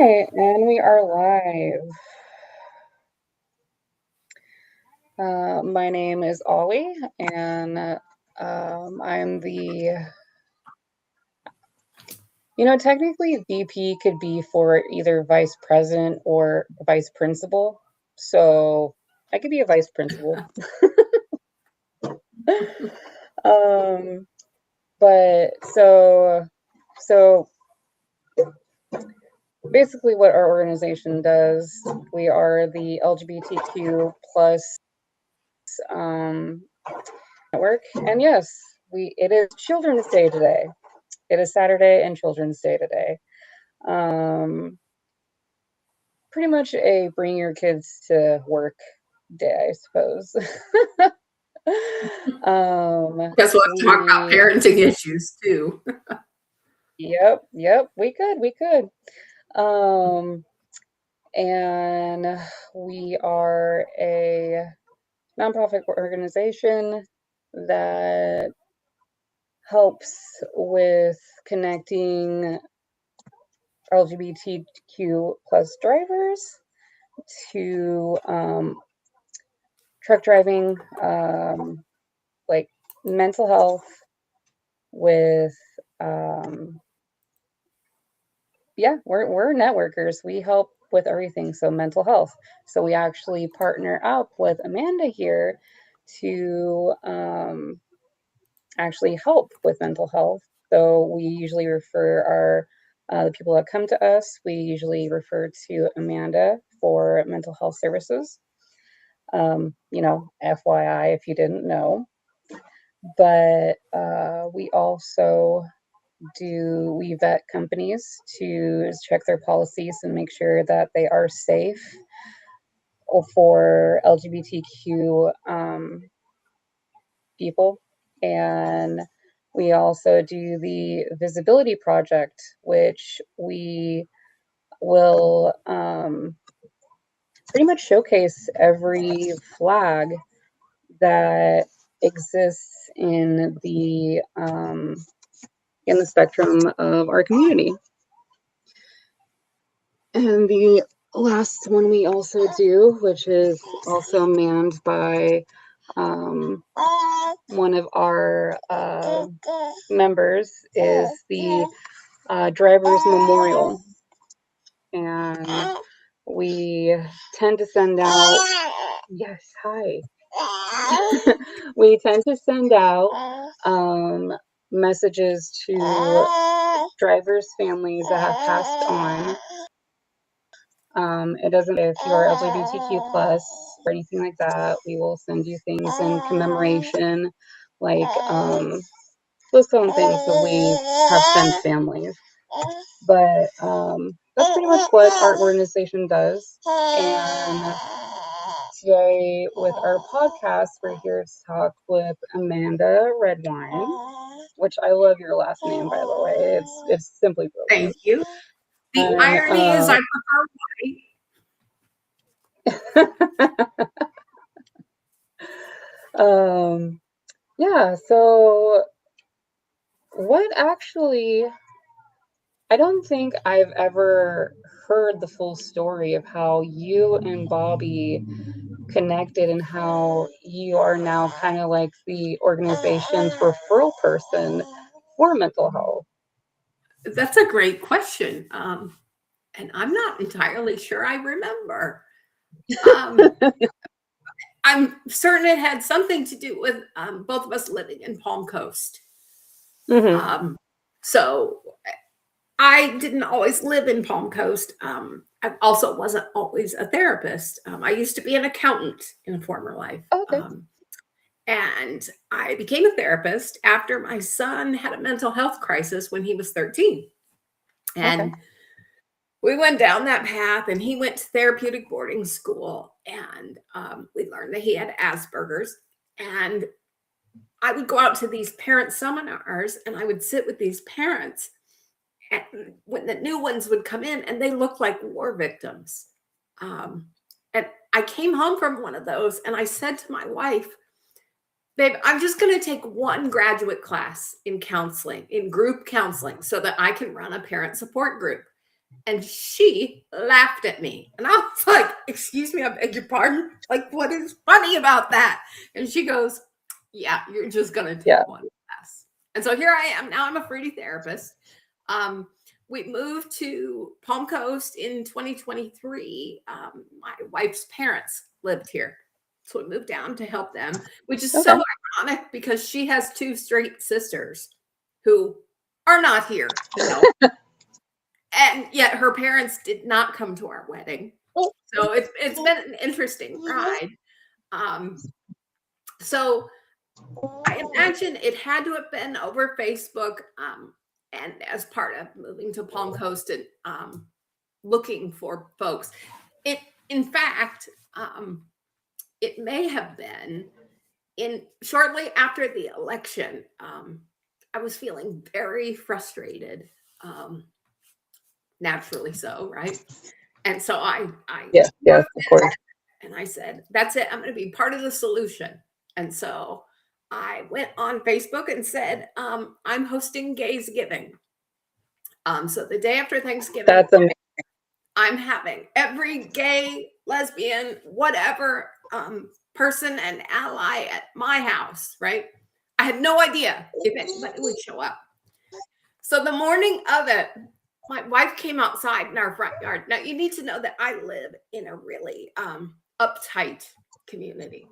right, and we are live. My name is Ollie, and I'm technically VP could be for either vice president or vice principal. So I could be a vice principal. um, but so basically what our organization does, we are the LGBTQ plus network. And yes, it is Children's Day today. It is Saturday and Children's Day today. Pretty much a bring your kids to work day, I suppose. Guess we'll have to talk about parenting issues too. Yep, we could. And we are a nonprofit organization that helps with connecting LGBTQ plus drivers to truck driving, like mental health with we're networkers. We help with everything. So mental health. So we actually partner up with Amanda here to actually help with mental health. So we usually refer the people that come to us, we usually refer to Amanda for mental health services. FYI, if you didn't know. But we also we vet companies to check their policies and make sure that they are safe for LGBTQ people. And we also do the Visibility Project, which we will pretty much showcase every flag that exists in the spectrum of our community. And the last one we also do, which is also manned by one of our members, is the Driver's Memorial. And we tend to send out, yes, hi. We tend to send out messages to drivers' families that have passed on. It doesn't matter if you are LGBTQ plus or anything like that. We will send you things in commemoration, like those kind of things that we have sent families. But that's pretty much what our organization does. And today, with our podcast, we're here to talk with Amanda Redwine, which I love your last name, by the way. It's simply brilliant. Thank you. The irony is I prefer white. Yeah, so what actually, I don't think I've ever heard the full story of how you and Bobby connected and how you are now kind of like the organization's referral person for mental health. That's a great question. And I'm not entirely sure I remember. I'm certain it had something to do with both of us living in Palm Coast. Mm-hmm. So I didn't always live in Palm Coast. I also wasn't always a therapist. I used to be an accountant in a former life. Okay. And I became a therapist after my son had a mental health crisis when he was 13. And we went down that path, and he went to therapeutic boarding school, and we learned that he had Asperger's. And I would go out to these parent seminars, and I would sit with these parents, and when the new ones would come in, and they looked like war victims. And I came home from one of those, and I said to my wife, babe, I'm just going to take one graduate class in counseling, in group counseling, so that I can run a parent support group. And she laughed at me. And I was like, excuse me, I beg your pardon? Like, what is funny about that? And she goes, yeah, you're just going to take Yeah. one class. And so here I am. Now I'm a fruity therapist. We moved to Palm Coast in 2023. My wife's parents lived here. So we moved down to help them, which is so ironic because she has two straight sisters who are not here to help. And yet her parents did not come to our wedding. So it's been an interesting ride. So I imagine it had to have been over Facebook, and as part of moving to Palm Coast and looking for folks. It, in fact, it may have been in shortly after the election. I was feeling very frustrated, naturally so, right? And so I Yes, of course. and I said, that's it. I'm going to be part of the solution. And so I went on Facebook and said, I'm hosting Gays Giving. So the day after Thanksgiving, That's amazing. I'm having every gay, lesbian, whatever person and ally at my house, right? I had no idea if anybody would show up. So the morning of it, my wife came outside in our front yard. Now you need to know that I live in a really uptight community,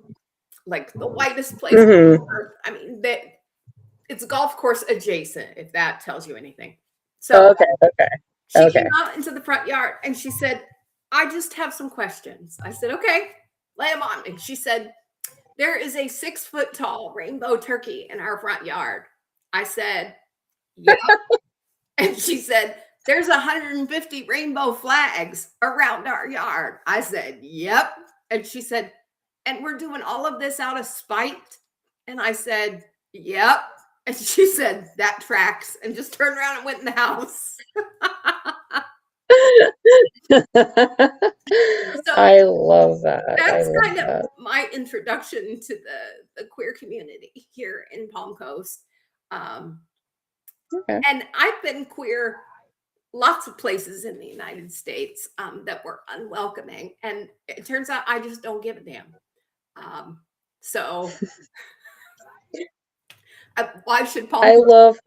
like the whitest place on earth. I mean, it's golf course adjacent, if that tells you anything. So she came out into the front yard and she said, I just have some questions. I said, okay, lay them on me. She said, there is a 6 foot tall rainbow turkey in our front yard. I said, yep. And she said, there's 150 rainbow flags around our yard. I said, yep. And she said, and we're doing all of this out of spite. And I said, yep. And she said, that tracks, and just turned around and went in the house. So I love that. That's kind of my introduction to the queer community here in Palm Coast. And I've been queer lots of places in the United States that were unwelcoming. And it turns out I just don't give a damn. So why should Palm Coast? I love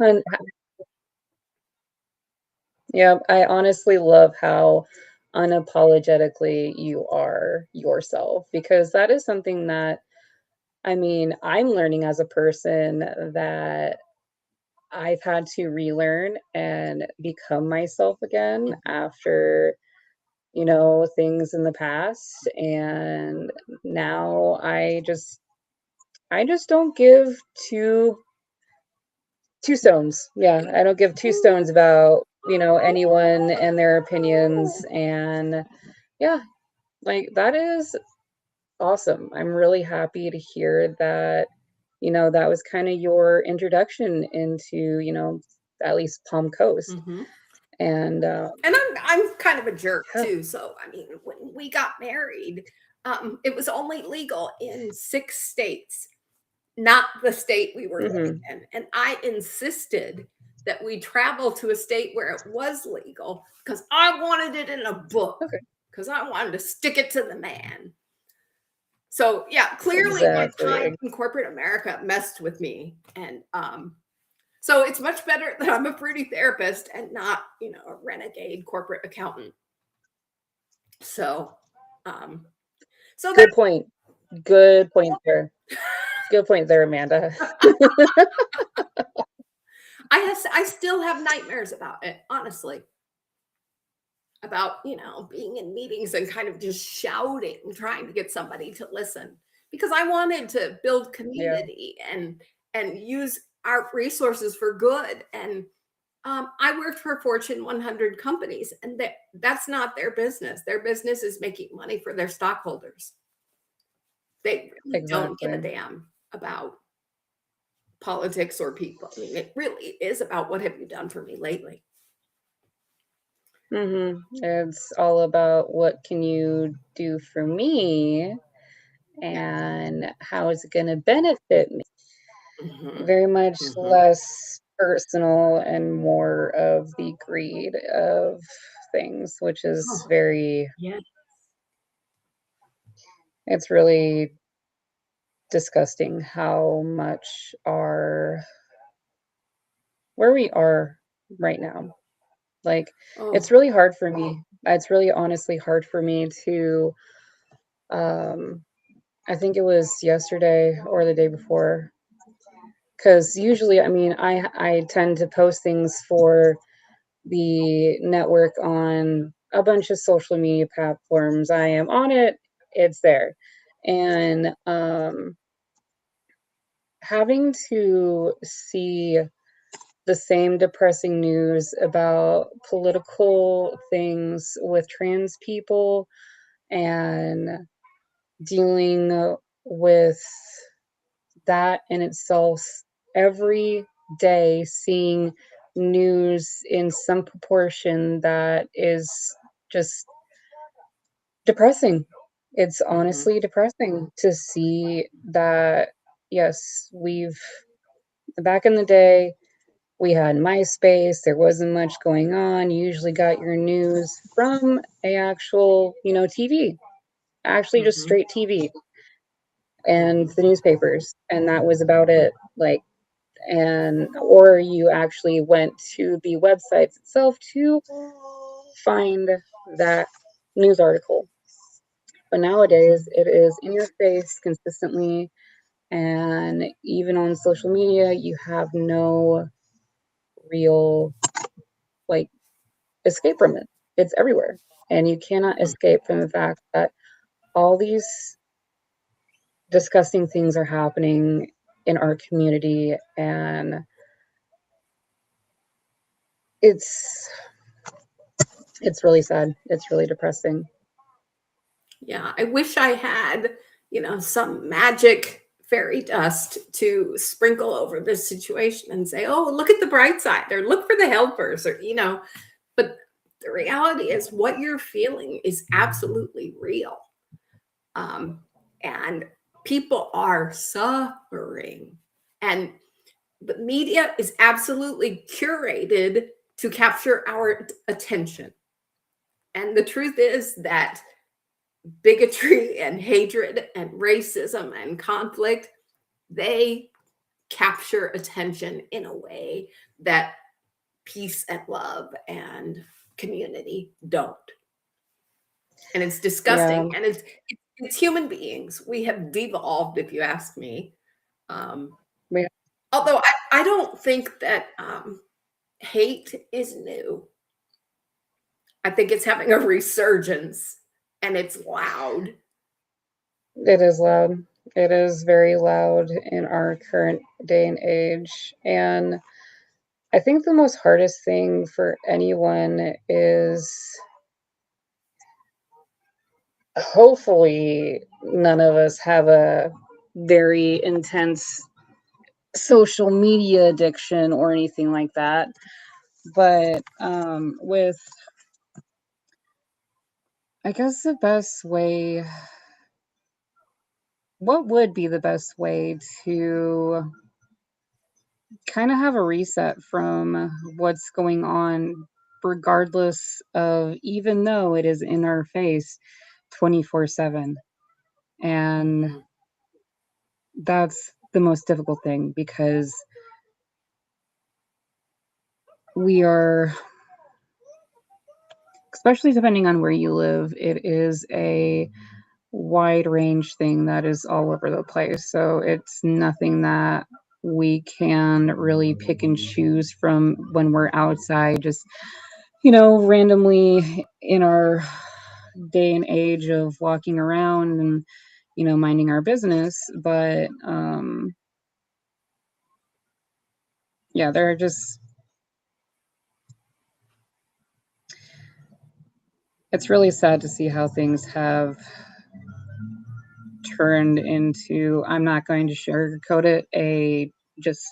Yeah, I honestly love how unapologetically you are yourself, because that is something that, I mean, I'm learning as a person that I've had to relearn and become myself again after, things in the past. And now I just don't give two stones. Yeah, I don't give two stones about, anyone and their opinions. And yeah, like that is awesome. I'm really happy to hear that, that was kind of your introduction into, at least Palm Coast. And I'm kind of a jerk too. So I mean, when we got married, it was only legal in 6 states, not the state we were living in. And I insisted that we travel to a state where it was legal because I wanted it in a book, because I wanted to stick it to the man. So yeah, clearly my time in corporate America messed with me. And so it's much better that I'm a fruity therapist and not, a renegade corporate accountant. So good point. Good point there. Good point there, Amanda. I still have nightmares about it, honestly. About, being in meetings and kind of just shouting, trying to get somebody to listen, because I wanted to build community and use our resources for good. And I worked for Fortune 100 companies, and that's not their business. Their business is making money for their stockholders. They really don't give a damn about politics or people. I mean, it really is about what have you done for me lately. It's all about what can you do for me and how is it going to benefit me. Very much less personal and more of the greed of things, which is Oh, very, yeah. it's really disgusting how much where we are right now. Like, it's Oh, really hard for me. It's really honestly hard for me to, um, I think it was yesterday or the day before, because usually, I mean, I tend to post things for the network on a bunch of social media platforms. I am on it, it's there. And having to see the same depressing news about political things with trans people and dealing with that in itself every day, seeing news in some proportion that is just depressing. It's mhm, honestly depressing to see that, yes, back in the day, we had MySpace, there wasn't much going on. You usually got your news from a actual, TV, actually just mhm, straight TV and mhm, the newspapers, and that was about it. Like, and or you actually went to the websites itself to find that news article. But nowadays, mhm. it is in your face consistently, and even on social media, you have no real, like, escape from it. It's everywhere, and you cannot Mm. escape from the fact that all these disgusting things are happening in our community, and it's it's really sad. It's really depressing. Yeah, I wish I had, some magic fairy dust to sprinkle over this situation and say, "Oh, look at the bright side," or "Look for the helpers," but the reality is what you're feeling is absolutely real. Um, and people are suffering. And the media is absolutely curated to capture our attention. And the truth is that bigotry and hatred and racism and conflict, they capture attention in a way that peace and love and community don't. And it's Yeah, disgusting. And it's human beings. We have devolved, if you ask me. Um, we although I don't think that hate is new. I think it's having a resurgence and it's loud. it is loud. It is very loud in our current day and age, and I think the most hardest thing for anyone is, hopefully none of us have a very intense social media addiction or anything like that. But with, I guess the best way, what would be the best way to kind of have a reset from what's going on, regardless of, even though it is in our face 24/7. And Mhm. that's the most difficult thing because we are, especially depending on where you live, it is a wide range thing that is all over the place. So it's nothing that we can really pick and choose from when we're outside, just, randomly in our day and age of walking around and, minding our business. But yeah, there are just, it's really sad to see how things have turned into, I'm not going to sugarcoat it, a just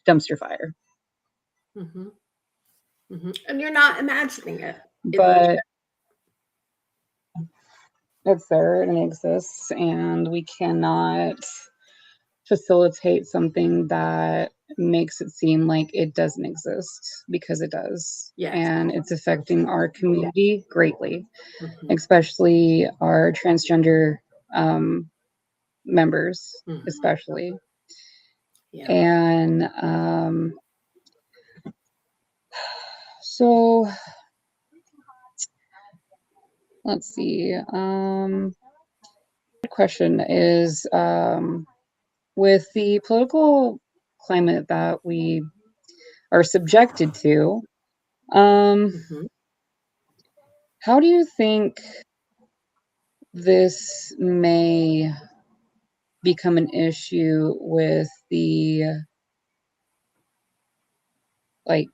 dumpster fire. Mhm. Mhm. And you're not imagining it. It But it's there and it exists, and we cannot facilitate something that makes it seem like it doesn't exist, because it does. Yes. And it's affecting our community greatly, Mhm. especially our transgender members, Mhm. especially. Yeah. And so let's see. Question is, with the political climate that we are subjected to, Mhm. how do you think this may become an issue with the, like,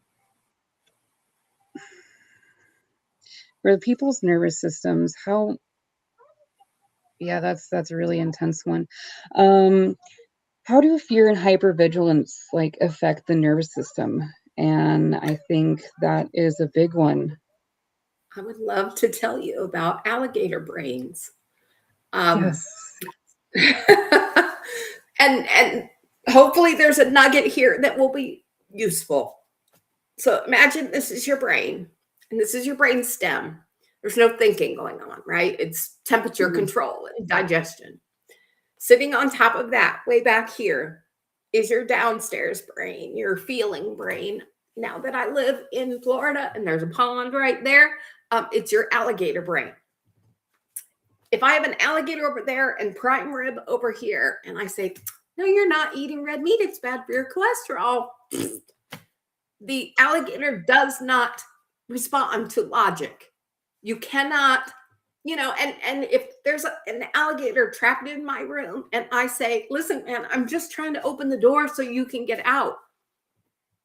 for people's nervous systems? How, yeah, that's a really intense one. How do fear and hypervigilance like affect the nervous system? And I think that is a big one. I would love to tell you about alligator brains. Um, Yes. and hopefully there's a nugget here that will be useful. So imagine this is your brain, and this is your brain stem. There's no thinking going on, right? It's temperature Mhm. control and digestion. Sitting on top of that, way back here, is your downstairs brain, your feeling brain. Now that I live in Florida and there's a pond right there, it's your alligator brain. If I have an alligator over there and prime rib over here, and I say, no, you're not eating red meat, it's bad for your cholesterol, the alligator does not respond to logic. You cannot, and if there's an alligator trapped in my room and I say, listen, man, I'm just trying to open the door so you can get out,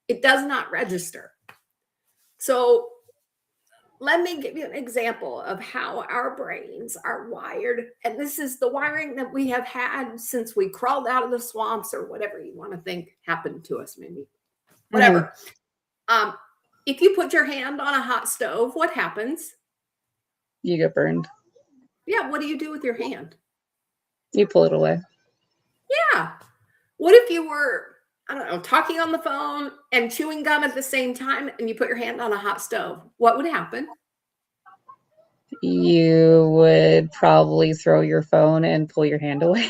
it does not register. So let me give you an example of how our brains are wired. And this is the wiring that we have had since we crawled out of the swamps, or whatever you want to think happened to us, maybe. Whatever. Um, if you put your hand on a hot stove, what happens? You get burned. Yeah, what do you do with your hand? You pull it away. Yeah. What if you were, I don't know, talking on the phone and chewing gum at the same time, and you put your hand on a hot stove? What would happen? You would probably throw your phone and pull your hand away.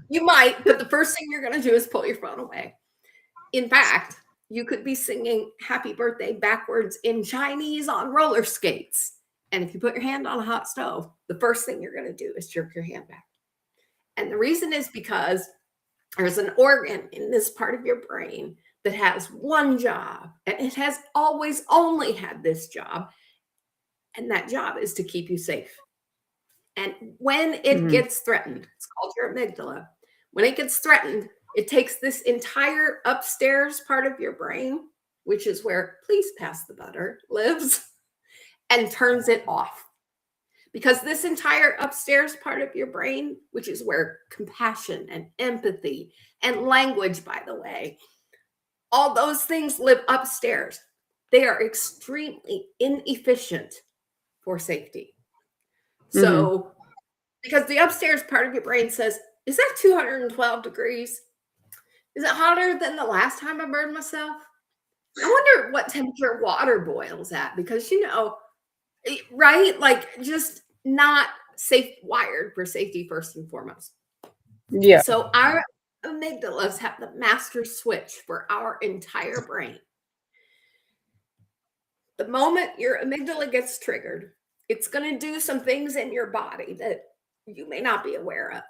You might, but the first thing you're going to do is pull your phone away. In fact, you could be singing happy birthday backwards in Chinese on roller skates. And if you put your hand on a hot stove, the first thing you're going to do is jerk your hand back. And the reason is because there's an organ in this part of your brain that has one job, and it has always only had this job. And that job is to keep you safe. And when it gets threatened, it's called your amygdala. When it gets threatened, it takes this entire upstairs part of your brain, which is where please pass the butter lives, and turns it off. Because this entire upstairs part of your brain, which is where compassion and empathy and language, by the way, all those things live upstairs. They are extremely inefficient for safety. So, because the upstairs part of your brain says, is that 212 degrees? Is it hotter than the last time I burned myself? I wonder what temperature water boils at, because, right? Like, just not safe, wired for safety first and foremost. Yeah. So our amygdalas have the master switch for our entire brain. The moment your amygdala gets triggered, it's going to do some things in your body that you may not be aware of.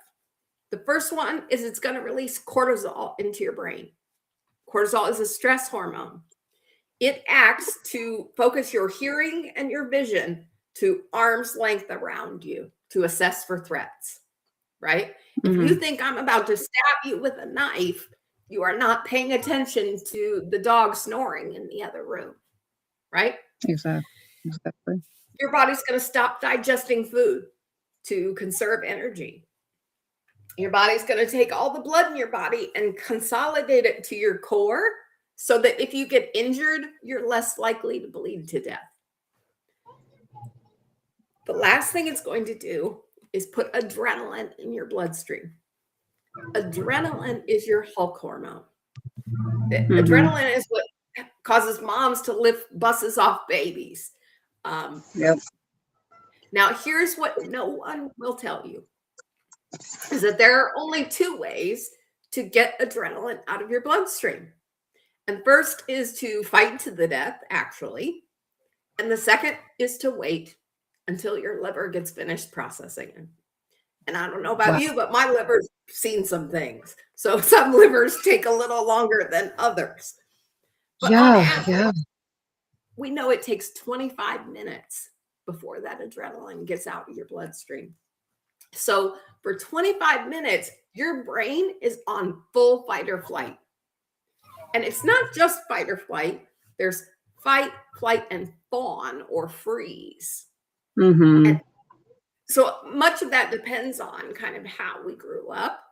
The first one is it's going to release cortisol into your brain. Cortisol is a stress hormone. It acts to focus your hearing and your vision to arm's length around you to assess for threats, right? If you think I'm about to stab you with a knife, you are not paying attention to the dog snoring in the other room, right? Exactly. Your body's going to stop digesting food to conserve energy. Your body's going to take all the blood in your body and consolidate it to your core so that if you get injured, you're less likely to bleed to death. The last thing it's going to do is put adrenaline in your bloodstream. Adrenaline is your Hulk hormone. Adrenaline is what causes moms to lift buses off babies. Yep. Now, here's what no one will tell you is that there are only two ways to get adrenaline out of your bloodstream. And first is to fight to the death, actually. And the second is to wait until your liver gets finished processing it. And I don't know about Wow. you, but my liver's seen some things. So some livers take a little longer than others. But on average, we know it takes 25 minutes before that adrenaline gets out of your bloodstream. So for 25 minutes, your brain is on full fight or flight. And it's not just fight or flight. There's fight, flight, and fawn or freeze. And so much of that depends on kind of how we grew up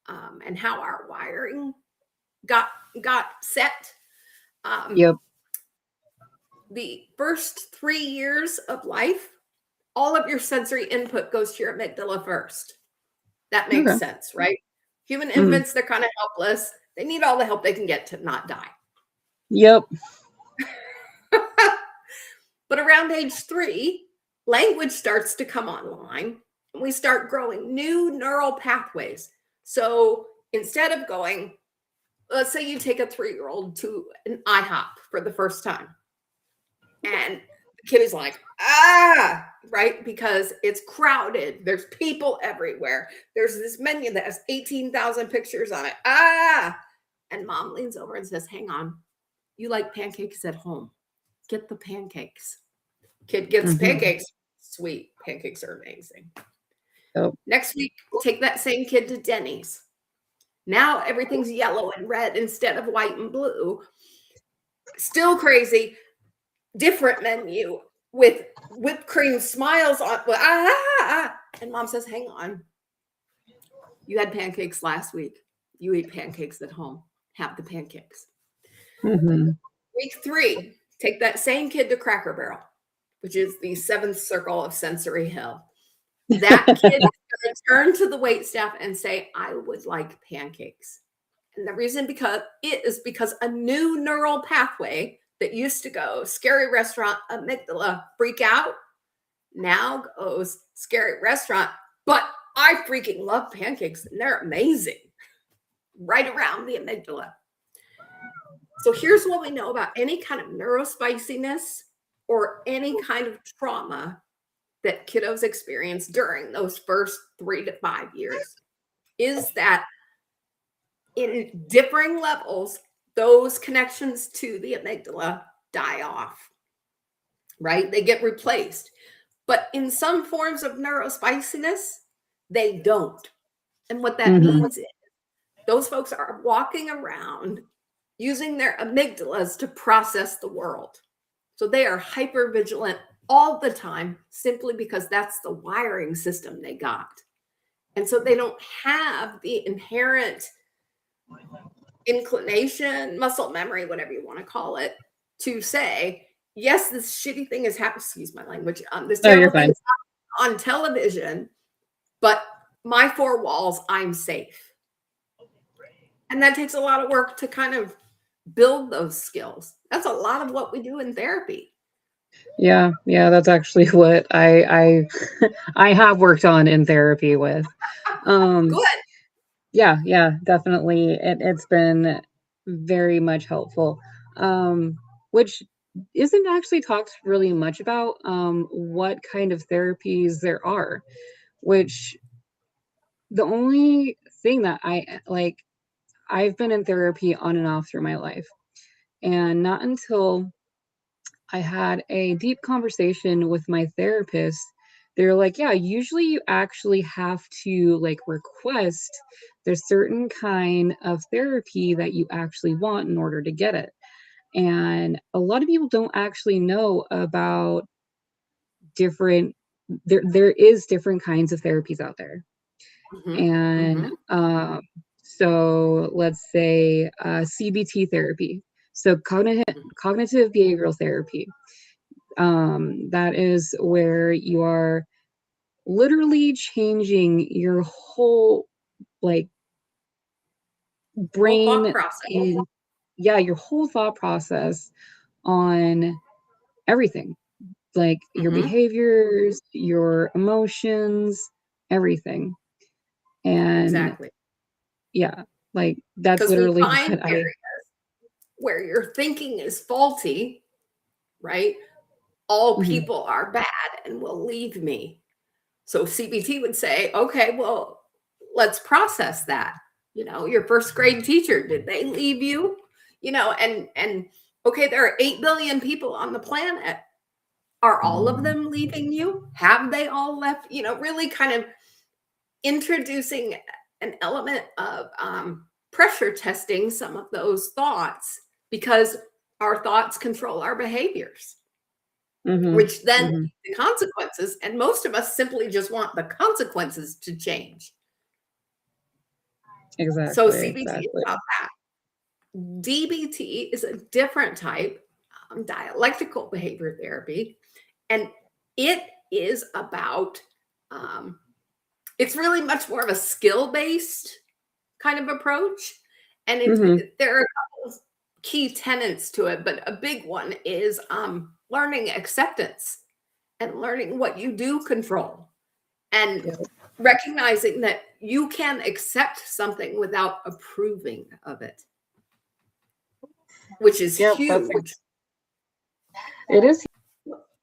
and how our wiring got set. Yep. The first 3 years of life, all of your sensory input goes to your amygdala first. That makes sense, right? Human infants, they're kind of helpless. They need all the help they can get to not die. Yep. But around age 3, language starts to come online, and we start growing new neural pathways. So instead of going, let's say you take a 3-year-old to an IHOP for the first time, and the kid is like, right? Because it's crowded. There's people everywhere. There's this menu that has 18,000 pictures on it. And mom leans over and says, hang on, you like pancakes at home. Get the pancakes. Kid gets pancakes. Sweet. Pancakes are amazing. Next week, take that same kid to Denny's. Now everything's yellow and red instead of white and blue. Still crazy. Different menu with whipped cream smiles on. And mom says, hang on. You had pancakes last week. You eat pancakes at home. Have the pancakes. Week 3, take that same kid to Cracker Barrel, which is the 7th circle of sensory hell. That kid is going to turn to the waitstaff and say, I would like pancakes. And the reason because a new neural pathway that used to go scary restaurant, amygdala, freak out, now goes scary restaurant, but I freaking love pancakes and they're amazing. Right around the amygdala. So here's what we know about any kind of neurospiciness or any kind of trauma that kiddos experience during those first 3 to 5 years is that in differing levels, those connections to the amygdala die off, right? They get replaced. But in some forms of neurospiciness, they don't. And what that means is those folks are walking around using their amygdalas to process the world. So they are hyper vigilant all the time simply because that's the wiring system they got. And so they don't have the inherent inclination, muscle memory, whatever you want to call it, to say, yes, this shitty thing is happening. Excuse my language. This terrible thing is on television, but my 4 walls, I'm safe. And that takes a lot of work to kind of build those skills. That's a lot of what we do in therapy. Yeah, that's actually what I have worked on in therapy with. Good. Yeah, definitely. It's been very much helpful. Which isn't actually talked really much about what kind of therapies there are, which the only thing that I've been in therapy on and off through my life. And not until I had a deep conversation with my therapist, they're like, yeah, usually you actually have to request there's certain kind of therapy that you actually want in order to get it. And a lot of people don't actually know about different there is different kinds of therapies out there. And so let's say CBT therapy, so cognitive behavioral therapy. That is where you are literally changing your whole Whole thought brain process. and your whole thought process on everything, like your behaviors, your emotions, everything. And Exactly. yeah, like that's Because we literally find what I. areas where your thinking is faulty, right? All Mhm, people are bad and will leave me. So CBT would say, okay, well, let's process that. Your first grade teacher, did they leave you? And okay, there are 8 billion people on the planet. Are all of them leaving you? Have they all left? Really kind of introducing an element of pressure testing some of those thoughts, because our thoughts control our behaviors, mhm, which then mhm. the consequences, and most of us simply just want the consequences to change. So Exactly, CBT is exactly. about that. DBT is a different type, dialectical behavior therapy, and it is about it's really much more of a skill-based kind of approach. And Mhm, there are a couple of key tenets to it, but a big one is learning acceptance and learning what you do control, and yep, recognizing that you can accept something without approving of it, which is yep, that's huge. it is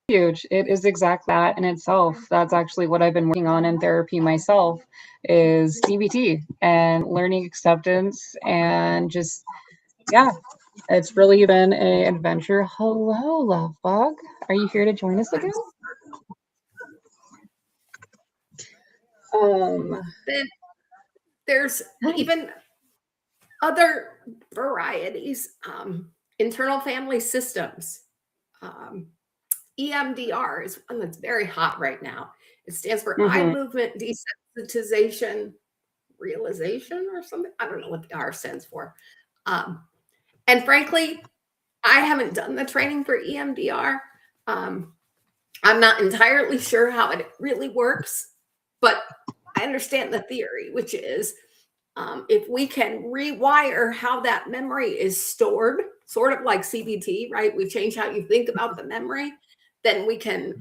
huge. It is exactly that in itself. That's actually what I've been working on in therapy myself is DBT and learning acceptance and just yeah, it's really been a adventure. Hello, love bug. Are you here to join us again? Um, Then there's hi. even other varieties, internal family systems. Um, EMDR is one that's very hot right now. It stands for eye Mm-hmm. movement desensitization realization or something. I don't know what the R stands for. Um, and frankly, I haven't done the training for EMDR. Um, I'm not entirely sure how it really works, but I understand the theory, which is if we can rewire how that memory is stored, sort of like CBT, right? We change how you think about the memory, then we can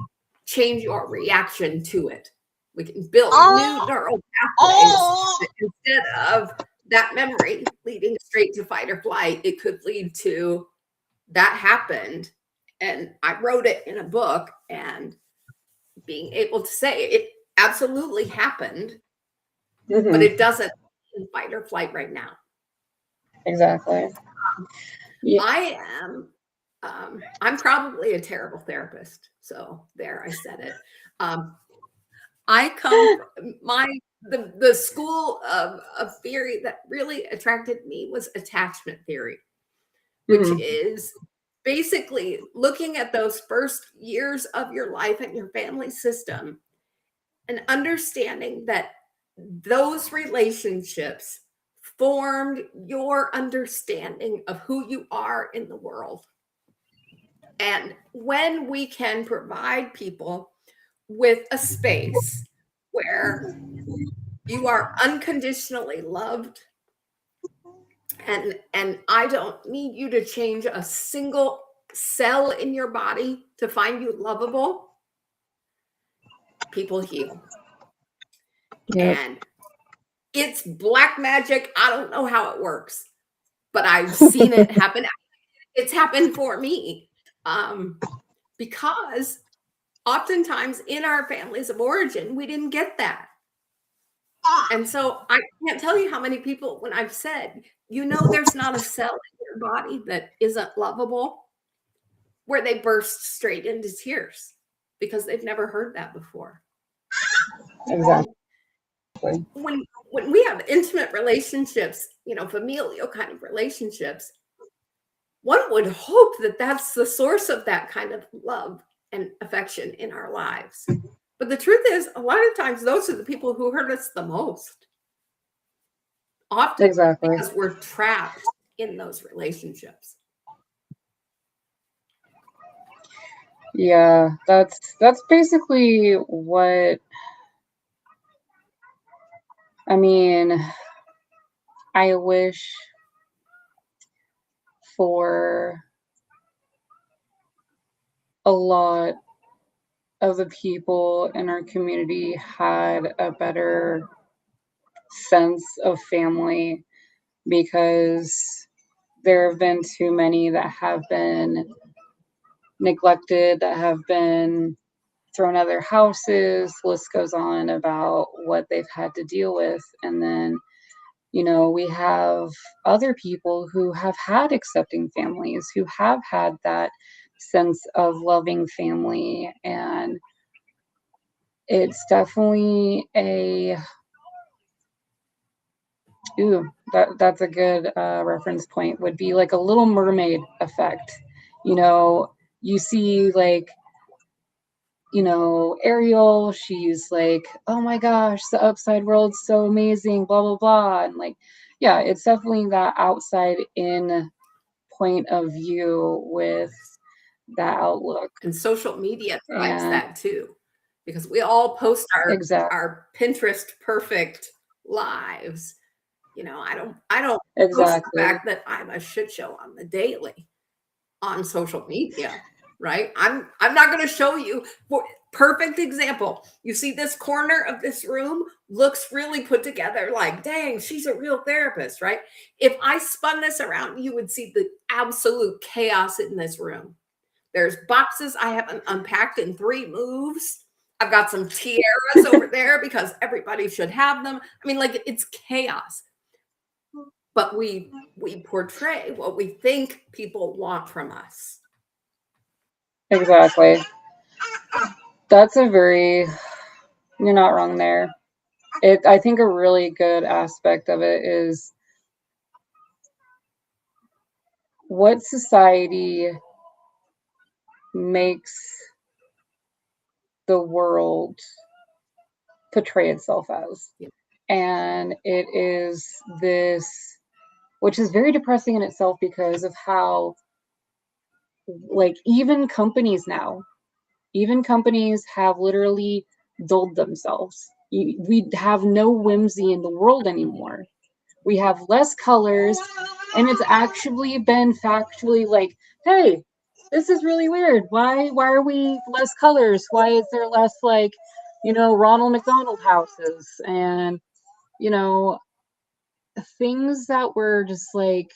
change your reaction to it. We can build new neural pathways that instead of that memory leading straight to fight or flight, it could lead to that happened. And I wrote it in a book, and being able to say it absolutely happened, but Mm-hmm. it doesn't in fight or flight right now. Exactly. Yeah. I am I'm probably a terrible therapist. So there, I said it. I come from the school of theory that really attracted me was attachment theory, which Mm-hmm. is basically looking at those first years of your life and your family system and understanding that those relationships formed your understanding of who you are in the world. And when we can provide people with a space where you are unconditionally loved, and I don't need you to change a single cell in your body to find you lovable, people heal. Yep. And it's black magic. I don't know how it works, but I've seen it happen. It's happened for me. Because oftentimes in our families of origin, we didn't get that. And so I can't tell you how many people, when I've said, there's not a cell in your body that isn't lovable, where they burst straight into tears because they've never heard that before. Exactly. When we have intimate relationships, familial kind of relationships, one would hope that that's the source of that kind of love and affection in our lives. But the truth is, a lot of times, those are the people who hurt us the most, often Exactly. because we're trapped in those relationships. Yeah, that's basically what I mean. I wish for a lot of the people in our community had a better sense of family, because there have been too many that have been neglected, that have been thrown out of their houses. List goes on about what they've had to deal with. And then, we have other people who have had accepting families, who have had that sense of loving family. And it's definitely that's a good reference point, would be like a Little Mermaid effect. You see, like, Ariel, she's like, oh my gosh, the outside world's so amazing, blah, blah, blah. And like, yeah, it's definitely that outside in point of view with that outlook. And social media drives And that too, because we all post exactly, our Pinterest perfect lives. I don't post the exactly, fact that I'm a shit show on the daily on social media, right? I'm not going to show you. Perfect example. You see this corner of this room looks really put together, like, dang, she's a real therapist, right? If I spun this around, you would see the absolute chaos in this room. There's boxes I haven't unpacked in 3 moves. I've got some tiaras over there because everybody should have them. I mean, like, it's chaos. But we portray what we think people want from us. exactly. That's you're not wrong there. I think a really good aspect of it is what society makes the world portray itself as. Yeah. And it is this, which is very depressing in itself, because of how, like, even companies have literally dulled themselves. We have no whimsy in the world anymore. We have less colors, and it's actually been factually like, hey, this is really weird. Why are we less colors? Why is there less, like, Ronald McDonald houses, and things that were just like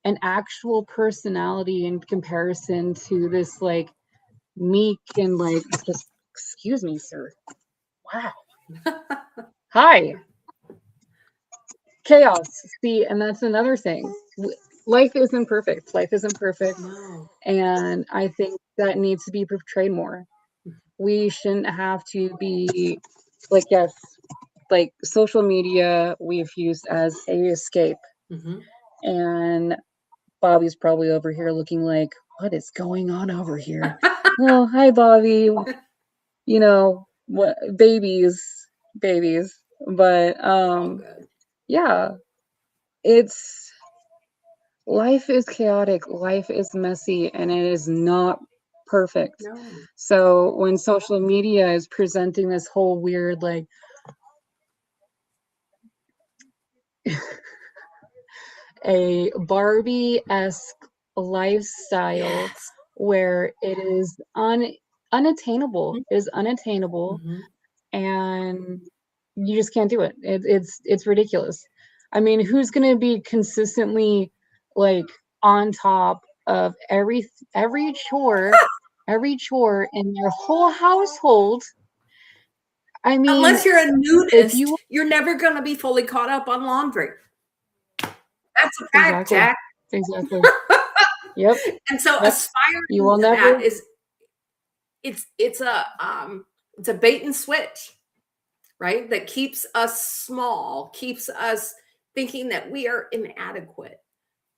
an actual personality in comparison to this, like, meek and, like, just, excuse me, sir. Wow. Hi. Chaos. See, and that's another thing. Life isn't perfect. No. And I think that needs to be portrayed more. We shouldn't have to be like, yes, like, social media we've used as a escape. Mm-hmm. And Bobby's probably over here looking like, what is going on over here? Oh, hi, Bobby. What, babies. But All good. yeah, it's life is chaotic, life is messy, and it is not perfect. No. So when social media is presenting this whole weird, like, a Barbie-esque lifestyle, Yes. where it is unattainable, Mm-hmm. and you just can't do it. It's ridiculous. I mean, who's gonna be consistently, like, on top of every chore in their whole household? I mean, Unless you're a if you nudist, you're never going to be fully caught up on laundry. That's a fact, exactly, Jack. exactly. Yep, And so yep. You aspiring will to that never. is it's a bait and switch, right? That keeps us small, keeps us thinking that we are inadequate.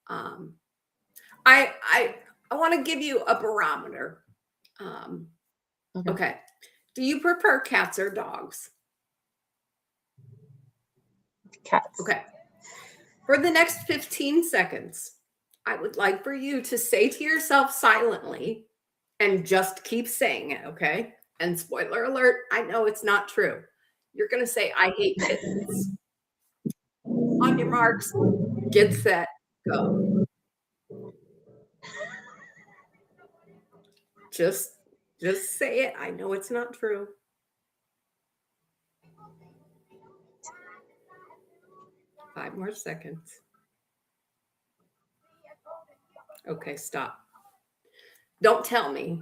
Um, I want to give you a barometer. Um, Okay. okay. Do you prefer cats or dogs? Cats. Okay. For the next 15 seconds, I would like for you to say to yourself silently, and just keep saying it, okay? And spoiler alert, I know it's not true. You're going to say, I hate kittens. On your marks, get set, go. Just say it. I know it's not true. Five more seconds. Okay, stop. Don't tell me.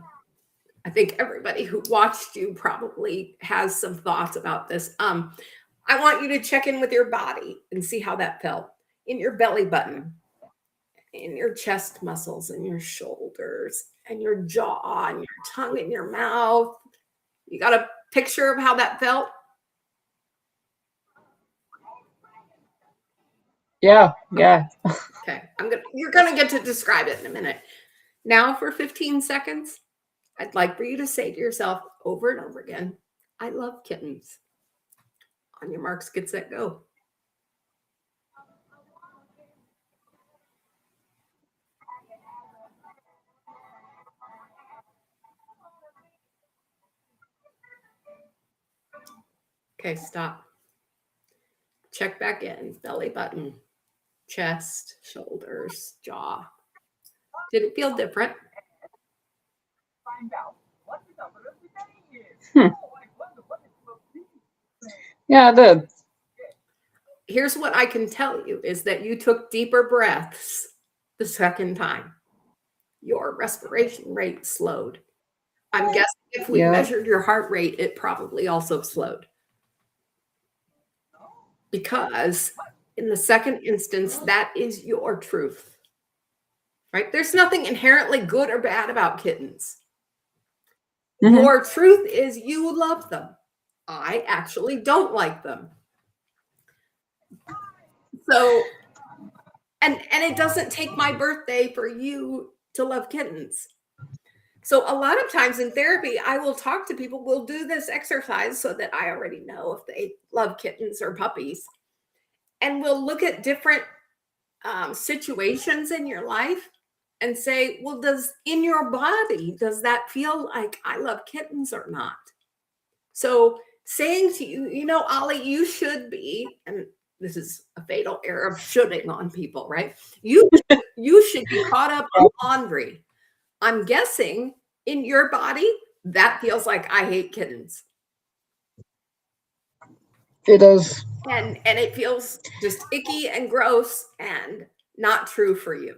I think everybody who watched you probably has some thoughts about this. I want you to check in with your body and see how that felt in your belly button, in your chest muscles, and your shoulders, and your jaw, and your tongue, in your mouth. You got a picture of how that felt? Yeah. Okay, you're gonna get to describe it in a minute. Now, for 15 seconds, I'd like for you to say to yourself over and over again, I love kittens. On your marks, get set, go. Okay, stop. Check back in. Belly button, chest, shoulders, jaw. Did it feel different? Yeah, it did. Here's what I can tell you is that you took deeper breaths the second time. Your respiration rate slowed. I'm guessing if we measured your heart rate, it probably also slowed. Because in the second instance, that is your truth. Right? There's nothing inherently good or bad about kittens. Mm-hmm. Your truth is you love them. I actually don't like them. So, and it doesn't take my birthday for you to love kittens. So a lot of times in therapy, I will talk to people, we'll do this exercise so that I already know if they love kittens or puppies. And we'll look at different situations in your life and say, well, in your body, does that feel like I love kittens or not? So saying to you, Ollie, you should be, and this is a fatal error of shoulding on people, right? You should be caught up on laundry. I'm guessing in your body, that feels like I hate kittens. It does. And it feels just icky and gross and not true for you.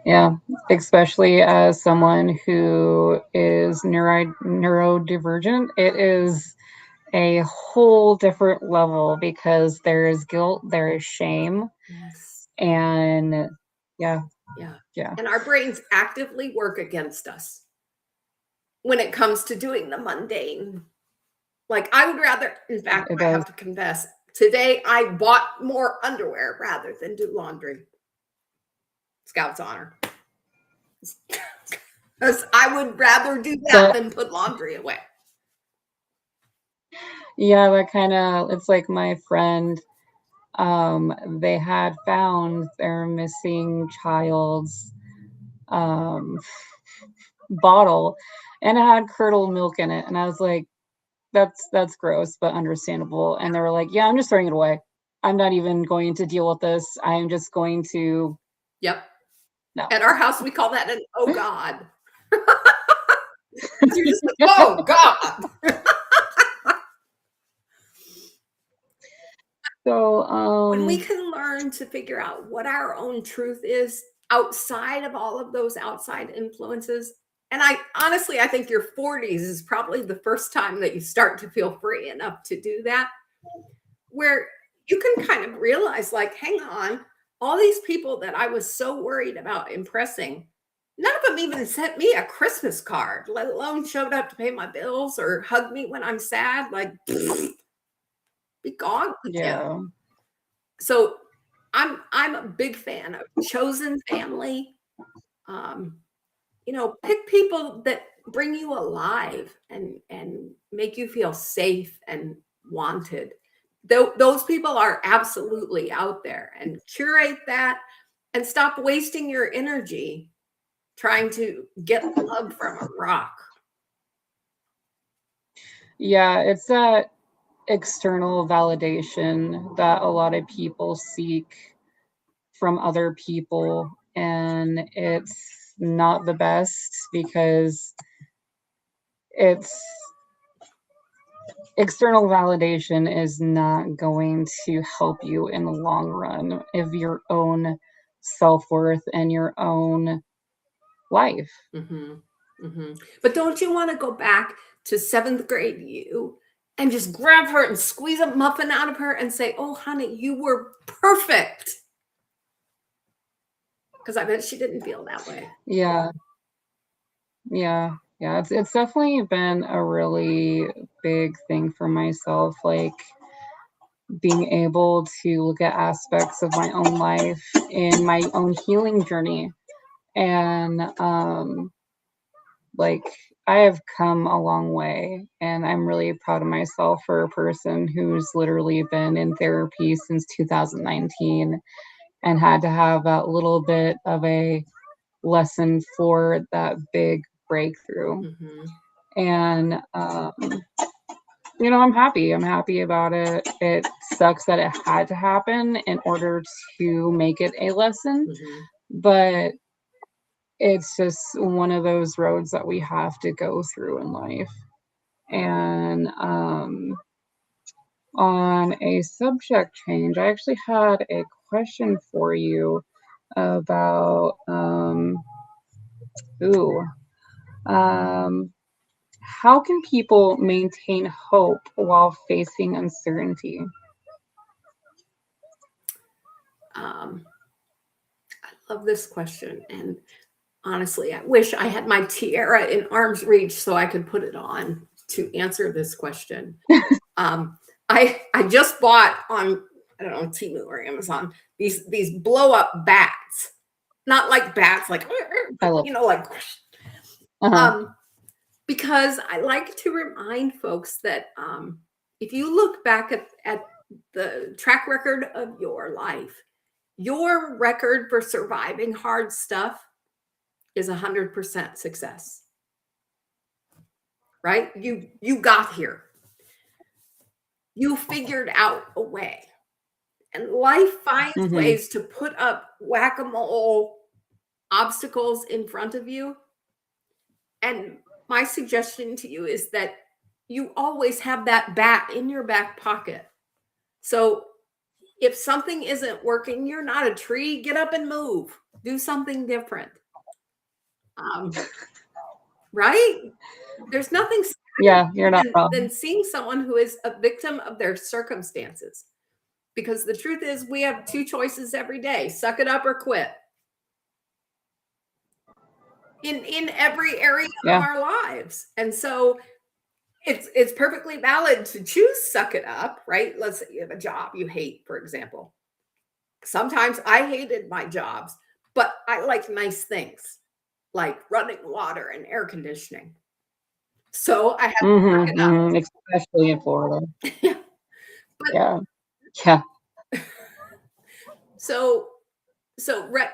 Yeah, especially as someone who is neurodivergent, it is a whole different level because there is guilt, there is shame. Yes. And yeah. And our brains actively work against us when it comes to doing the mundane. Like I would rather, in fact, I have to confess, today I bought more underwear rather than do laundry. Scout's honor. Because I would rather do that than put laundry away. Yeah, that kind of, it's like my friend, they had found their missing child's bottle and it had curdled milk in it. And I was like, that's gross, but understandable. And they were like, yeah, I'm just throwing it away. I'm not even going to deal with this. I am just going to. Yep. No. At our house, we call that an oh God. You're just like, oh God. So when we can learn to figure out what our own truth is outside of all of those outside influences, and I think your 40s is probably the first time that you start to feel free enough to do that, where you can kind of realize, like, hang on, all these people that I was so worried about impressing, none of them even sent me a Christmas card, let alone showed up to pay my bills or hug me when I'm sad. Like, be gone with you. So I'm a big fan of chosen family. Pick people that bring you alive and make you feel safe and wanted. Those people are absolutely out there, and curate that and stop wasting your energy trying to get love from a rock. Yeah, it's that external validation that a lot of people seek from other people, and it's not the best because it's external validation is not going to help you in the long run of your own self-worth and your own life. But don't you want to go back to 7th grade you and just grab her and squeeze a muffin out of her and say, "Oh, honey, you were perfect"? Because I bet she didn't feel that way. Yeah, yeah. It's definitely been a really big thing for myself, like being able to look at aspects of my own life in my own healing journey. And like I have come a long way, and I'm really proud of myself for a person who's literally been in therapy since 2019 and had to have that little bit of a lesson for that big breakthrough. And I'm happy. I'm happy about it. It sucks that it had to happen in order to make it a lesson, but it's just one of those roads that we have to go through in life. And on a subject change, I actually had a question for you about ooh, um, how can people maintain hope while facing uncertainty? I love this question. And honestly, I wish I had my tiara in arm's reach so I could put it on to answer this question. I just bought on, I don't know, Temu or Amazon, these blow up bats. Not like bats, like, I love like, uh-huh. Because I like to remind folks that if you look back at the track record of your life, your record for surviving hard stuff is 100% success. Right? You got here. You figured out a way. And life finds Mm-hmm. ways to put up whack-a-mole obstacles in front of you. And my suggestion to you is that you always have that bat in your back pocket. So if something isn't working, you're not a tree, get up and move. Do something different. Right? There's nothing Yeah, you're not than wrong. seeing someone who is a victim of their circumstances. Because the truth is, we have two choices every day: suck it up or quit. In every area of Yeah. our lives. And so it's perfectly valid to choose suck it up, right? Let's say you have a job you hate, for example. Sometimes I hated my jobs, but I like nice things like running water and air conditioning. So I had to suck it up. Especially in Florida. Yeah. But Yeah. Yeah. so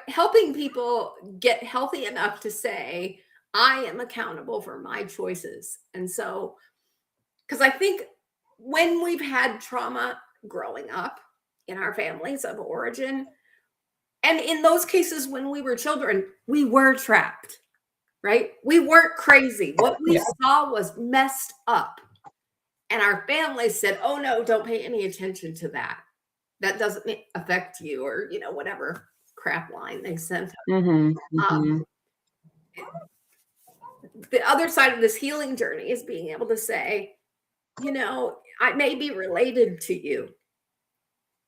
helping people get healthy enough to say, I am accountable for my choices. And so, because I think when we've had trauma growing up in our families of origin, and in those cases when we were children, we were trapped, right? We weren't crazy. What we Yeah. saw was messed up. And our family said, oh no, don't pay any attention to that. That doesn't affect you, or, whatever crap line they sent. Mm-hmm. Mm-hmm. The other side of this healing journey is being able to say, I may be related to you,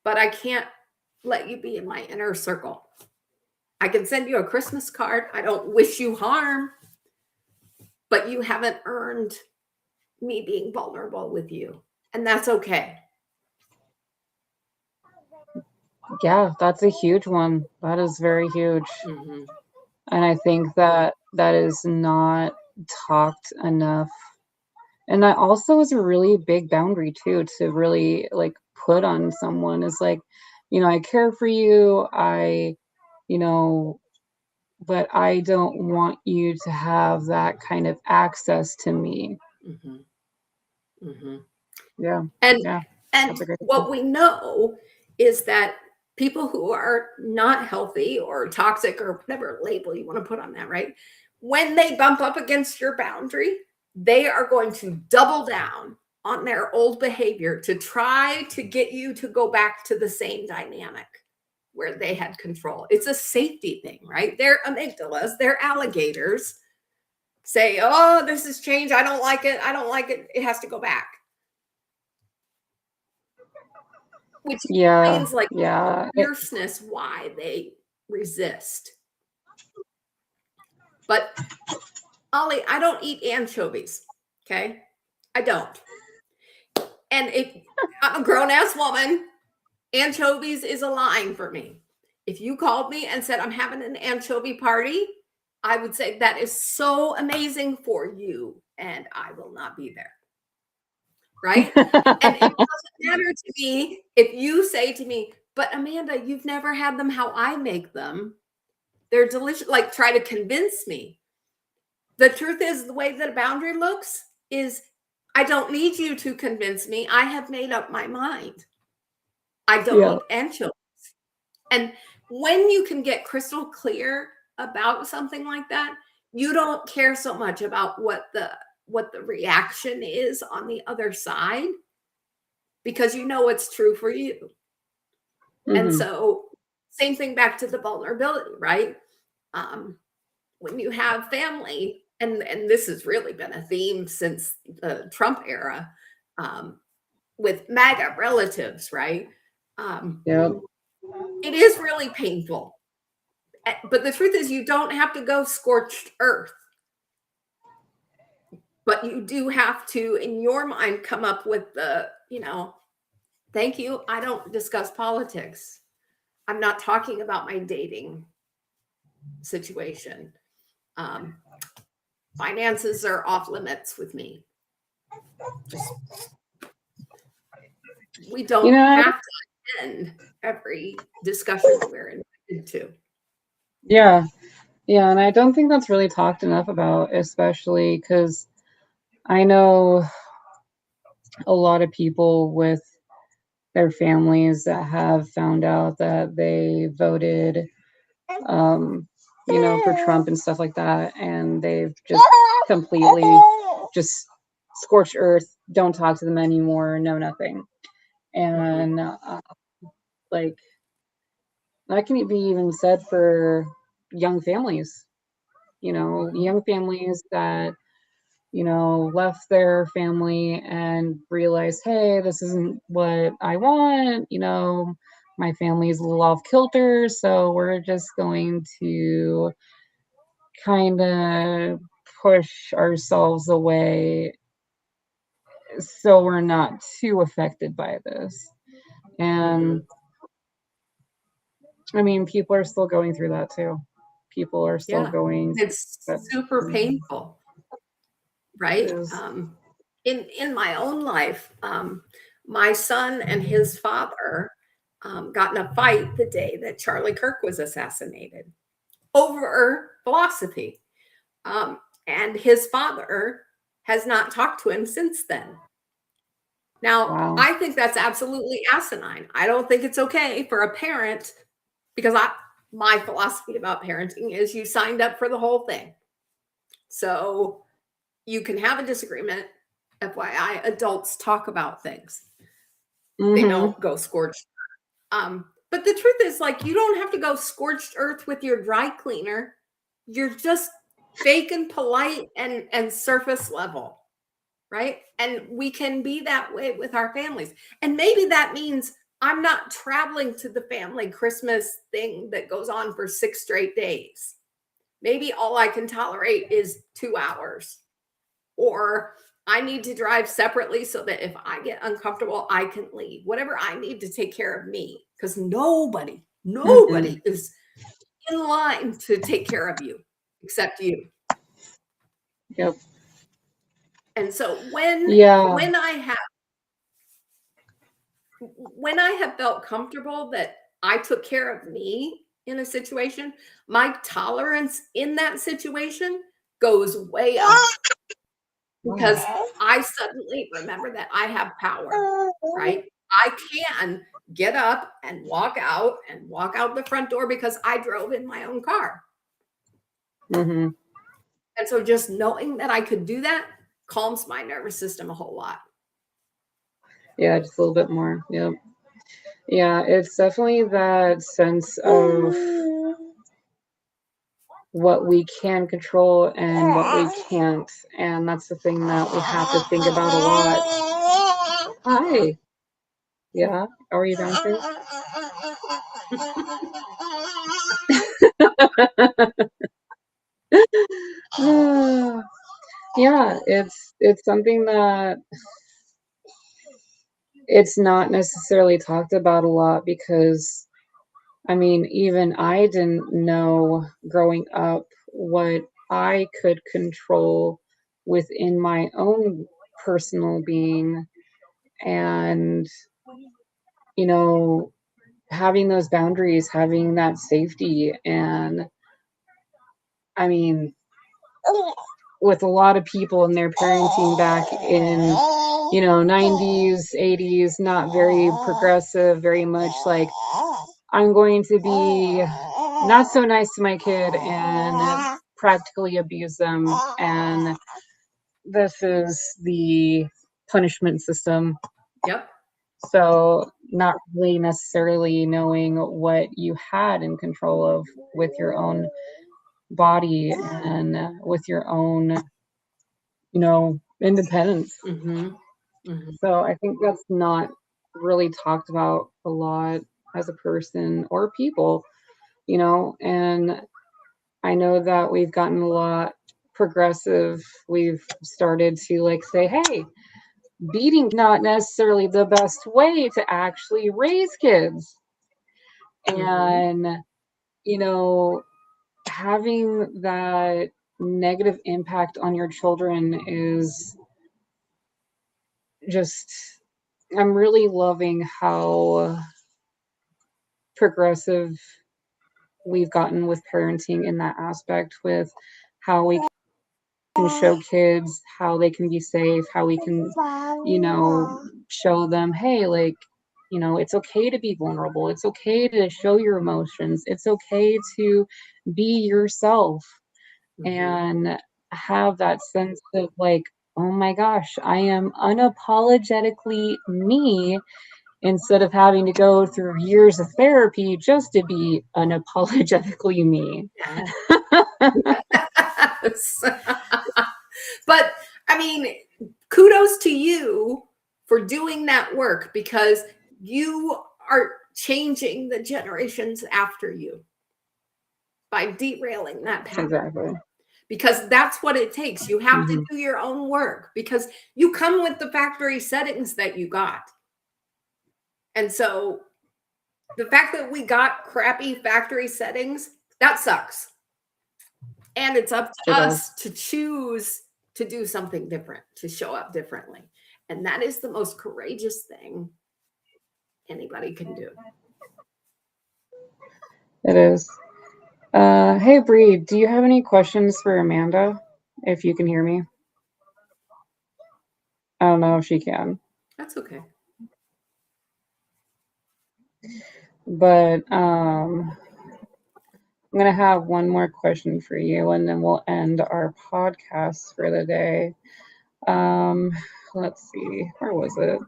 but I can't let you be in my inner circle. I can send you a Christmas card. I don't wish you harm, but you haven't earned me being vulnerable with you. And that's okay. Yeah, that's a huge one. That is very huge. Mm-hmm. And I think that that is not talked enough. And that also is a really big boundary too, to really like put on someone is like, I care for you. You know, but I don't want you to have that kind of access to me. Mm-hmm. Mm-hmm. Yeah. And Yeah. and That's a great what point. we know is that people who are not healthy or toxic or whatever label you want to put on that, right? When they bump up against your boundary, they are going to double down on their old behavior to try to get you to go back to the same dynamic where they had control. It's a safety thing, right? Their amygdalas, their alligators say, oh, this has changed. I don't like it. I don't like it. It has to go back. Which Yeah. explains like Yeah. fierceness why they resist. But Ollie, I don't eat anchovies. Okay. I don't. And if I'm a grown ass woman, anchovies is a line for me. If you called me and said, I'm having an anchovy party, I would say that is so amazing for you. And I will not be there. Right. And it doesn't matter to me if you say to me, but Amanda, you've never had them how I make them. They're delicious. Like, try to convince me. The truth is, the way that a boundary looks is I don't need you to convince me. I have made up my mind. I don't Yeah. eat anchovies. And when you can get crystal clear about something like that, you don't care so much about what the reaction is on the other side, because you know it's true for you. And Mm-hmm. so, same thing back to the vulnerability, right? When you have family, and this has really been a theme since the Trump era, with MAGA relatives, right? Yeah. It is really painful. But the truth is, you don't have to go scorched earth. But you do have to, in your mind, come up with the, thank you. I don't discuss politics. I'm not talking about my dating situation. Finances are off limits with me. Just, we don't have to end every discussion we're invited to. Yeah. Yeah. And I don't think that's really talked enough about, especially because I know a lot of people with their families that have found out that they voted, for Trump and stuff like that, and they've just completely just scorched earth, don't talk to them anymore, no nothing. And like that can be even said for young families, young families that left their family and realized, hey, this isn't what I want. My family's a little off kilter, so we're just going to kind of push ourselves away so we're not too affected by this. And I mean, people are still going through that too. People are still Yeah, going it's that. super painful, right? Is, In my own life, my son and his father got in a fight the day that Charlie Kirk was assassinated over philosophy. And his father has not talked to him since then. Now, wow. I think that's absolutely asinine. I don't think it's okay for a parent, because my philosophy about parenting is you signed up for the whole thing. So you can have a disagreement. FYI, adults talk about things. They don't go scorched. But the truth is, like, you don't have to go scorched earth with your dry cleaner. You're just fake and polite and surface level, right? And we can be that way with our families. And maybe that means I'm not traveling to the family Christmas thing that goes on for 6 straight days. Maybe all I can tolerate is 2 hours. Or I need to drive separately so that if I get uncomfortable, I can leave. Whatever I need to take care of me, because nobody is in line to take care of you except you. Yep. And so when I have felt comfortable that I took care of me in a situation, my tolerance in that situation goes way up. because I suddenly remember that I have power, right? I can get up and walk out the front door because I drove in my own car. Mm-hmm. And so just knowing that I could do that calms my nervous system a whole lot. Yeah, just a little bit more. Yep. Yeah, it's definitely that sense of what we can control and what we can't. And that's the thing that we have to think about a lot. Hi. Yeah. Are you downstairs? Yeah, it's something that it's not necessarily talked about a lot because I mean, even I didn't know growing up what I could control within my own personal being and you know having those boundaries, having that safety. And I mean, with a lot of people and their parenting back in 90s 80s, not very progressive, very much like I'm going to be not so nice to my kid and practically abuse them, and this is the punishment system. Yep. So not really necessarily knowing what you had in control of with your own body and with your own independence. Mm-hmm. Mm-hmm. So I think that's not really talked about a lot as a person or people, and I know that we've gotten a lot progressive. We've started to like say, hey, beating not necessarily the best way to actually raise kids. Mm-hmm. And, having that negative impact on your children is just, I'm really loving how progressive we've gotten with parenting in that aspect, with how we can show kids how they can be safe, how we can, show them, hey, like, it's okay to be vulnerable. It's okay to show your emotions. It's okay to be yourself Mm-hmm. and have that sense of like, oh my gosh, I am unapologetically me instead of having to go through years of therapy just to be unapologetically me. Yes. But I mean, kudos to you for doing that work because you are changing the generations after you by derailing that path. Exactly. Because that's what it takes. You have to Mm-hmm. do your own work because you come with the factory settings that you got. And so the fact that we got crappy factory settings, that sucks. And it's up to It does. us to choose to do something different, to show up differently. And that is the most courageous thing anybody can do. It is. Hey, Bree, do you have any questions for Amanda? If you can hear me. I don't know if she can. That's okay. But I'm going to have one more question for you, and then we'll end our podcast for the day. Let's see. Where was it?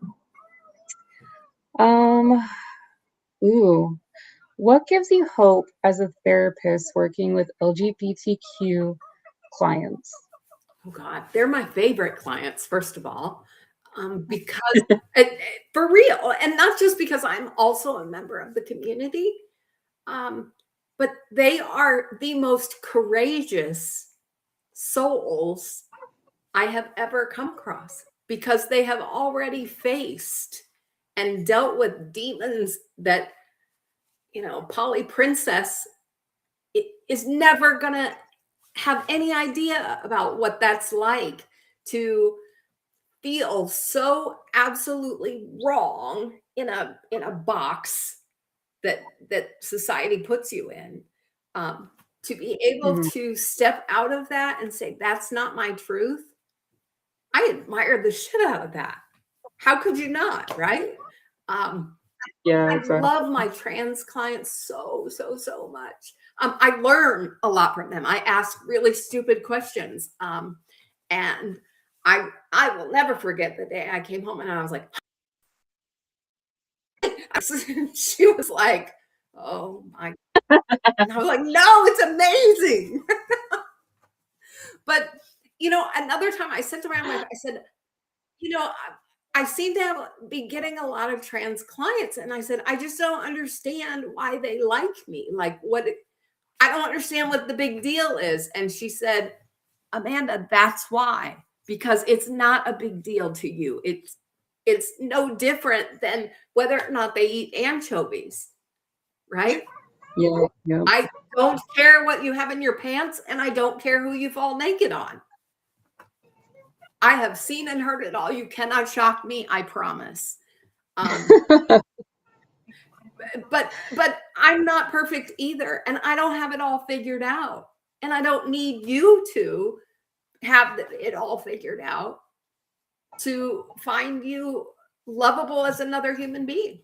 Ooh. What gives you hope as a therapist working with LGBTQ clients? Oh God, they're my favorite clients, first of all, because for real, and not just because I'm also a member of the community, but they are the most courageous souls I have ever come across because they have already faced and dealt with demons that, Polly Princess is never going to have any idea about what that's like to feel so absolutely wrong in a box that society puts you in, to be able Mhm. to step out of that and say that's not my truth. I admire the shit out of that. How could you not, right? Yeah, I exactly. love my trans clients so, so, so much. I learn a lot from them. I ask really stupid questions. And I will never forget the day I came home and I was like, she was like, oh my. And I was like, no, it's amazing. But, another time I said to my wife, I said, I seem to be getting a lot of trans clients. And I said, I just don't understand why they like me. Like, I don't understand what the big deal is. And she said, Amanda, that's why, because it's not a big deal to you. It's no different than whether or not they eat anchovies, right? Yeah, yeah. I don't care what you have in your pants, and I don't care who you fall naked on. I have seen and heard it all. You cannot shock me, I promise. But I'm not perfect either, and I don't have it all figured out. And I don't need you to have it all figured out to find you lovable as another human being.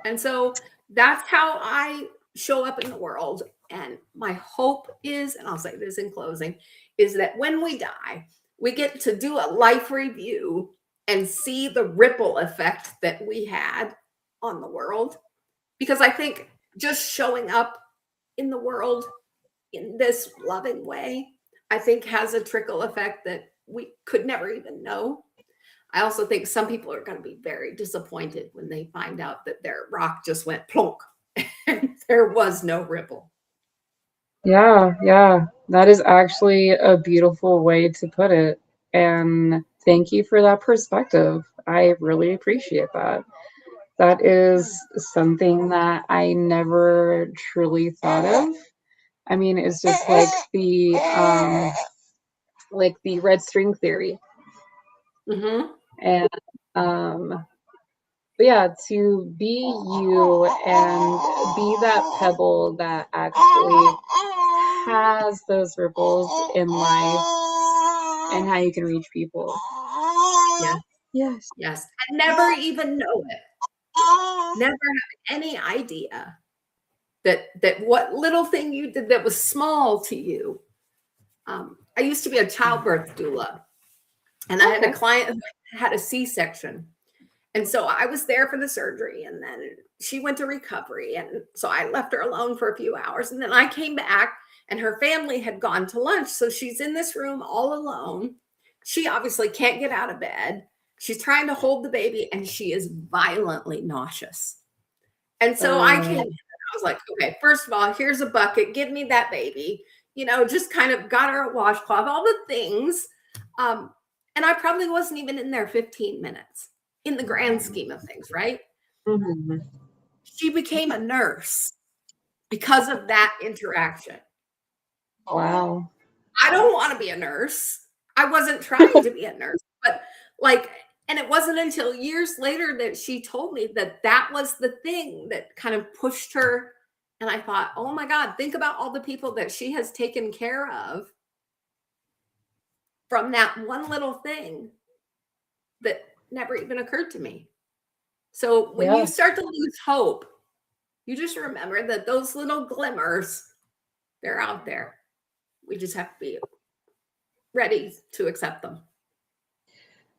And so that's how I show up in the world. And my hope is, and I'll say this in closing, is that when we die, we get to do a life review and see the ripple effect that we had on the world. Because I think just showing up in the world in this loving way, I think has a trickle effect that we could never even know. I also think some people are going to be very disappointed when they find out that their rock just went plonk and there was no ripple. Yeah, yeah. That is actually a beautiful way to put it. And thank you for that perspective. I really appreciate that. That is something that I never truly thought of. I mean, it's just like the red string theory. Mm-hmm. And but yeah, to be you and be that pebble that actually has those ripples in life and how you can reach people. Yes. Yes. Yes. And never even know it. Never have any idea that what little thing you did that was small to you. I used to be a childbirth doula, and I had a client who had a C-section. And so I was there for the surgery, and then she went to recovery. And so I left her alone for a few hours. And then I came back, and her family had gone to lunch. So she's in this room all alone. She obviously can't get out of bed. She's trying to hold the baby, and she is violently nauseous. And so I came in, and I was like, okay, first of all, here's a bucket. Give me that baby. Just kind of got her a washcloth, all the things. And I probably wasn't even in there 15 minutes in the grand scheme of things, right? Mm-hmm. She became a nurse because of that interaction. Wow. I don't want to be a nurse. I wasn't trying to be a nurse, but and it wasn't until years later that she told me that that was the thing that kind of pushed her. And I thought, oh my God, think about all the people that she has taken care of from that one little thing that never even occurred to me. So when you start to lose hope, you just remember that those little glimmers, they're out there. We just have to be ready to accept them.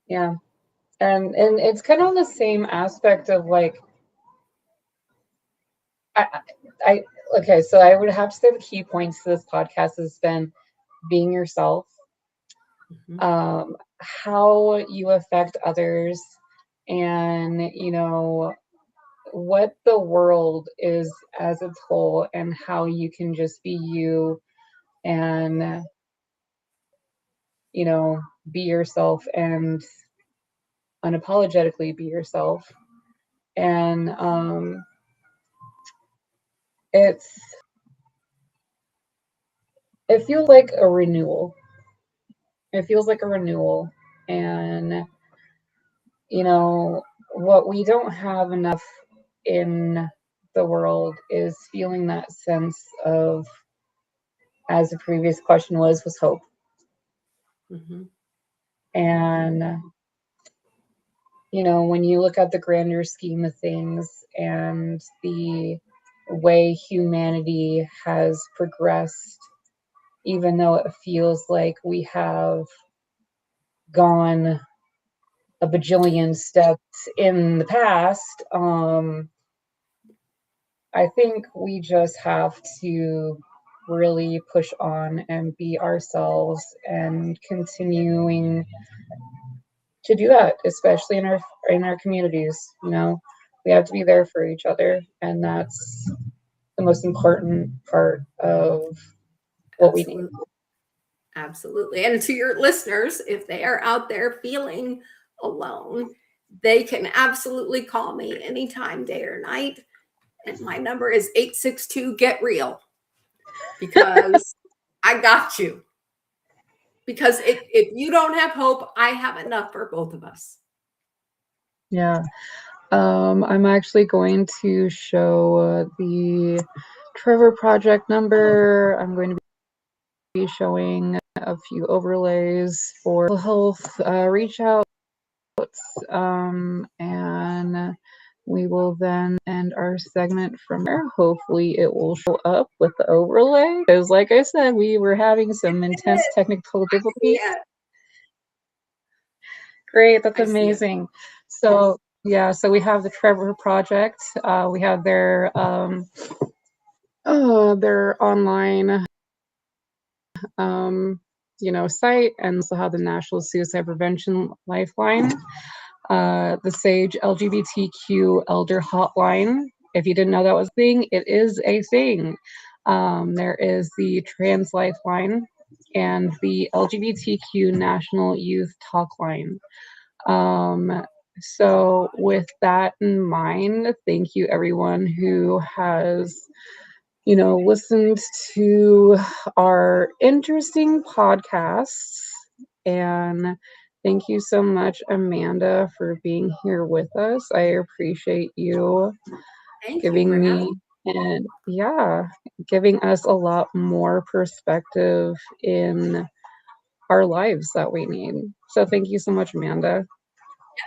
Yeah. And it's kind of the same aspect of like I okay, so I would have to say the key points to this podcast has been being yourself, how you affect others, and what the world is as its whole, and how you can just be you and be yourself and unapologetically be yourself. And it's it feels like a renewal. It feels like a renewal. And what we don't have enough in the world is feeling that sense of, as the previous question was hope. Mm-hmm. And, when you look at the grander scheme of things and the way humanity has progressed, even though it feels like we have gone a bajillion steps in the past, I think we just have to really push on and be ourselves and continuing to do that, especially in our communities. We have to be there for each other, and that's the most important part of what we need. Absolutely. And to your listeners, if they are out there feeling alone, they can absolutely call me anytime, day or night. And my number is 862-GET-REAL, because I got you. Because if you don't have hope, I have enough for both of us. Yeah. I'm actually going to show the Trevor Project number. I'm going to be showing a few overlays for health reach out, and we will then end our segment from there. Hopefully it will show up with the overlay, because like I said, we were having some intense technical difficulties. Great, that's amazing. So yeah, so we have the Trevor Project. We have their online site, and also have the National Suicide Prevention Lifeline, the SAGE LGBTQ Elder Hotline. If you didn't know that was a thing, it is a thing. There is the Trans Lifeline and the LGBTQ National Youth Talk Line. So with that in mind, thank you everyone who has listened to our interesting podcasts. And thank you so much, Amanda, for being here with us. I appreciate you giving me and giving us a lot more perspective in our lives that we need. So thank you so much, Amanda.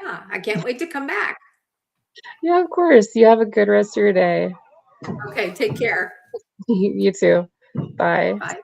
Yeah, I can't wait to come back. Yeah, of course. You have a good rest of your day. Okay, take care. You too. Bye. Bye.